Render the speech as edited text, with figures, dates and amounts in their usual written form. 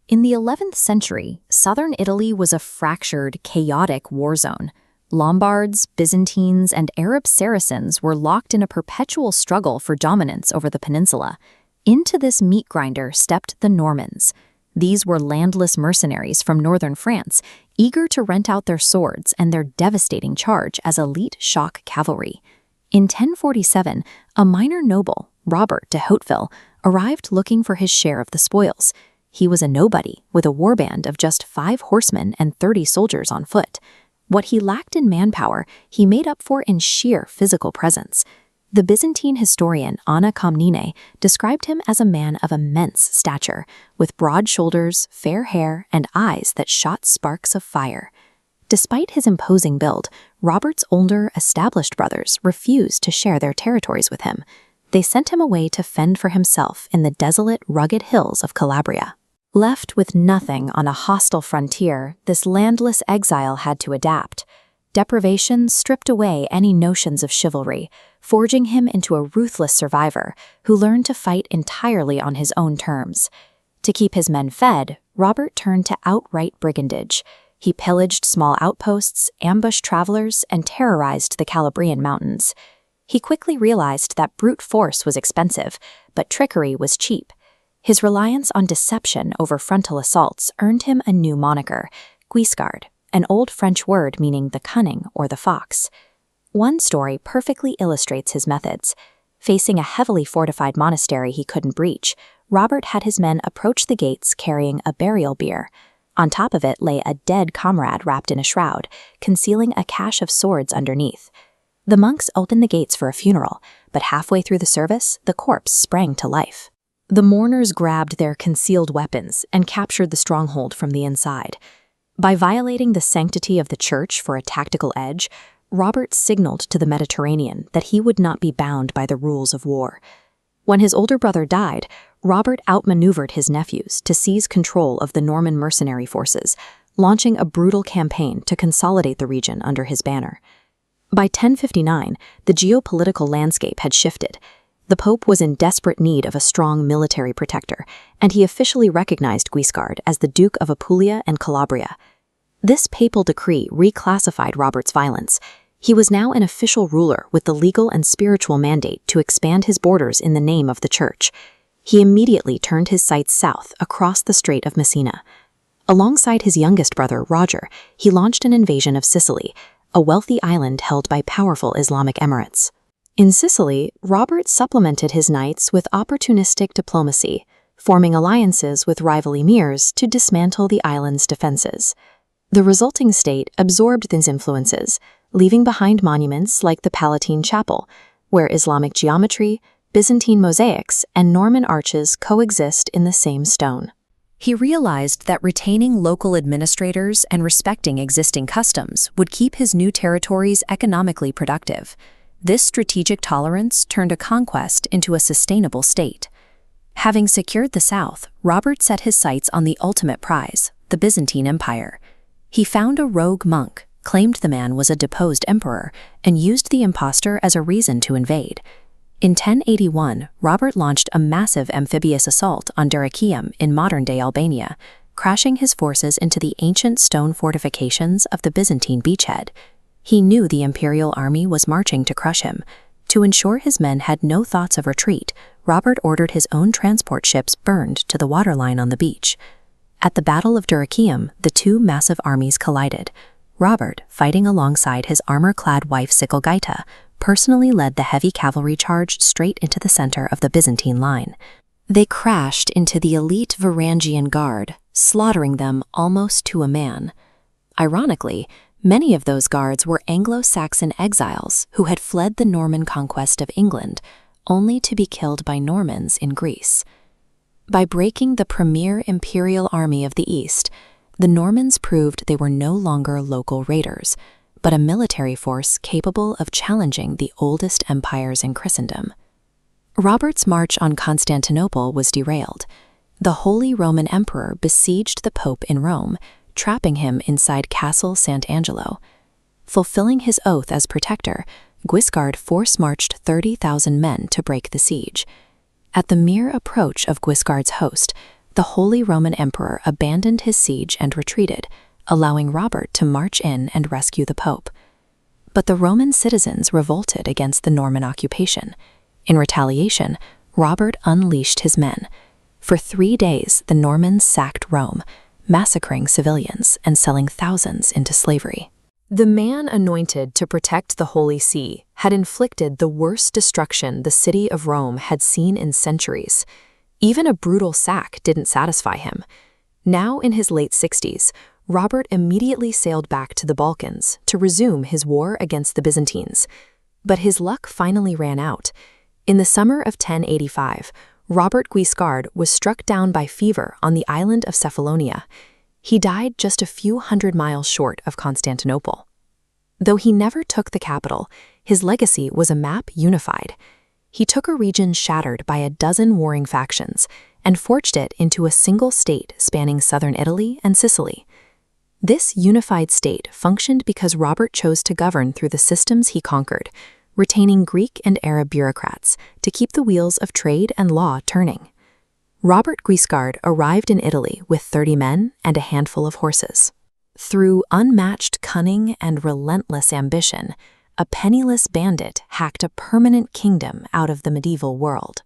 In the 11th century, southern Italy was a fractured, chaotic war zone. Lombards, Byzantines, and Arab Saracens were locked in a perpetual struggle for dominance over the peninsula. Into this meat grinder stepped the Normans. These were landless mercenaries from northern France, eager to rent out their swords and their devastating charge as elite shock cavalry. In 1047, a minor noble, Robert de Hauteville, arrived looking for his share of the spoils. He was a nobody, with a warband of just 5 horsemen and 30 soldiers on foot. What he lacked in manpower, he made up for in sheer physical presence. The Byzantine historian Anna Komnene described him as a man of immense stature, with broad shoulders, fair hair, and eyes that shot sparks of fire. Despite his imposing build, Robert's older, established brothers refused to share their territories with him. They sent him away to fend for himself in the desolate, rugged hills of Calabria. Left with nothing on a hostile frontier, this landless exile had to adapt. Deprivation stripped away any notions of chivalry, forging him into a ruthless survivor who learned to fight entirely on his own terms. To keep his men fed, Robert turned to outright brigandage. He pillaged small outposts, ambushed travelers, and terrorized the Calabrian mountains. He quickly realized that brute force was expensive, but trickery was cheap. His reliance on deception over frontal assaults earned him a new moniker, Guiscard, an old French word meaning the cunning or the fox. One story perfectly illustrates his methods. Facing a heavily fortified monastery he couldn't breach, Robert had his men approach the gates carrying a burial bier. On top of it lay a dead comrade wrapped in a shroud, concealing a cache of swords underneath. The monks opened the gates for a funeral, but halfway through the service, the corpse sprang to life. The mourners grabbed their concealed weapons and captured the stronghold from the inside. By violating the sanctity of the church for a tactical edge, Robert signaled to the Mediterranean that he would not be bound by the rules of war. When his older brother died, Robert outmaneuvered his nephews to seize control of the Norman mercenary forces, launching a brutal campaign to consolidate the region under his banner. By 1059, the geopolitical landscape had shifted. The Pope was in desperate need of a strong military protector, and he officially recognized Guiscard as the Duke of Apulia and Calabria. This papal decree reclassified Robert's violence. He was now an official ruler with the legal and spiritual mandate to expand his borders in the name of the Church. He immediately turned his sights south across the Strait of Messina. Alongside his youngest brother, Roger, he launched an invasion of Sicily, a wealthy island held by powerful Islamic emirates. In Sicily, Robert supplemented his knights with opportunistic diplomacy, forming alliances with rival emirs to dismantle the island's defenses. The resulting state absorbed these influences, leaving behind monuments like the Palatine Chapel, where Islamic geometry, Byzantine mosaics, and Norman arches coexist in the same stone. He realized that retaining local administrators and respecting existing customs would keep his new territories economically productive. This strategic tolerance turned a conquest into a sustainable state. Having secured the south, Robert set his sights on the ultimate prize, the Byzantine Empire. He found a rogue monk, claimed the man was a deposed emperor, and used the impostor as a reason to invade. In 1081, Robert launched a massive amphibious assault on Dyrrhachium in modern-day Albania, crashing his forces into the ancient stone fortifications of the Byzantine beachhead. He knew the imperial army was marching to crush him. To ensure his men had no thoughts of retreat, Robert ordered his own transport ships burned to the waterline on the beach. At the Battle of Dyrrhachium, the two massive armies collided. Robert, fighting alongside his armor-clad wife Sicilgaita, personally led the heavy cavalry charge straight into the center of the Byzantine line. They crashed into the elite Varangian guard, slaughtering them almost to a man. Ironically, many of those guards were Anglo-Saxon exiles who had fled the Norman conquest of England, only to be killed by Normans in Greece. By breaking the premier imperial army of the East, the Normans proved they were no longer local raiders, but a military force capable of challenging the oldest empires in Christendom. Robert's march on Constantinople was derailed. The Holy Roman Emperor besieged the Pope in Rome, trapping him inside Castle Sant'Angelo. Fulfilling his oath as protector, Guiscard force-marched 30,000 men to break the siege. At the mere approach of Guiscard's host, the Holy Roman Emperor abandoned his siege and retreated, allowing Robert to march in and rescue the Pope. But the Roman citizens revolted against the Norman occupation. In retaliation, Robert unleashed his men. For 3 days, the Normans sacked Rome, massacring civilians and selling thousands into slavery. The man anointed to protect the Holy See had inflicted the worst destruction the city of Rome had seen in centuries. Even a brutal sack didn't satisfy him. Now in his late 60s, Robert immediately sailed back to the Balkans to resume his war against the Byzantines. But his luck finally ran out. In the summer of 1085, Robert Guiscard was struck down by fever on the island of Cephalonia. He died just a few hundred miles short of Constantinople. Though he never took the capital, his legacy was a map unified. He took a region shattered by a dozen warring factions and forged it into a single state spanning southern Italy and Sicily. This unified state functioned because Robert chose to govern through the systems he conquered, retaining Greek and Arab bureaucrats to keep the wheels of trade and law turning. Robert Guiscard arrived in Italy with 30 men and a handful of horses. Through unmatched cunning and relentless ambition, a penniless bandit hacked a permanent kingdom out of the medieval world.